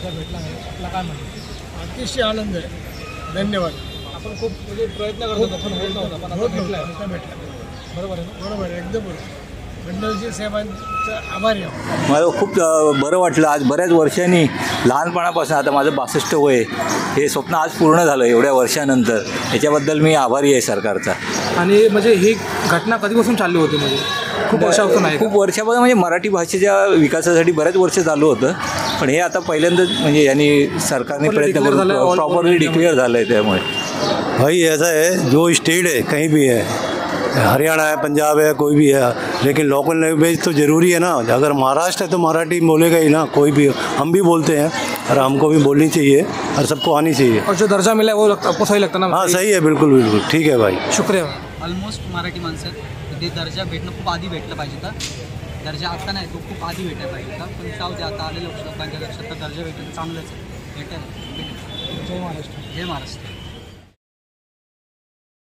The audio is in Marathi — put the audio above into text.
दर्जा भेटला नाही, आपला काय म्हणतो? अतिशय आनंद आहे, धन्यवाद. आपण खूप म्हणजे प्रयत्न करत होतो पण होत नव्हता, पण आता भेटला. भेटला. बरोबर आहे ना? बरोबर आहे, एकदम बरोबर. फडणवीसजी साहेबांचं आभारी आहोत. मला खूप बरं वाटलं. आज बऱ्याच वर्षांनी, लहानपणापासून, आता माझं 62 वय, हे स्वप्न आज पूर्ण झालं एवढ्या वर्षानंतर. याच्याबद्दल मी आभारी आहे सरकारचा. आणि म्हणजे ही घटना कधीपासून चालली होती? म्हणजे खूप वर्षापासून आहे? खूप वर्षापासून, म्हणजे मराठी भाषेच्या विकासासाठी बऱ्याच वर्ष चालू होतं, पण हे आता पहिल्यांदाच म्हणजे यांनी सरकारने प्रयत्न करून प्रॉपरली डिक्लेअर झालं आहे. त्यामुळे भाई ऐसा है, जो स्टेट है कहीं भी है, हरियाणा है, पंजाब है, कोई भी है, लेकिन लोकल लैंग्वेज तो ज़रूरी है ना. अगर महाराष्ट्र है तो मराठी बोलेगा ही ना, कोई भी. हम भी बोलते हैं और हमको भी बोलनी चाहिए और सबको आनी चाहिए. और जो दर्जा मिला है वो आपको सही लगता ना? हाँ सही है, बिल्कुल बिल्कुल ठीक है भाई. शुक्रिया. ऑलमोस्ट मराठी माणसं ते दर्जा भेटणं खूप आधी भेटलं पाहिजे होतं. दर्जा आता नाही, तो खूप आधी भेटायला पाहिजे होता. पण जाऊ दे, आता आलेल्या लोकांच्या लक्षात तर दर्जा भेटणं चांगलंच आहे. भेटेल. जय महाराष्ट्र. जय महाराष्ट्र.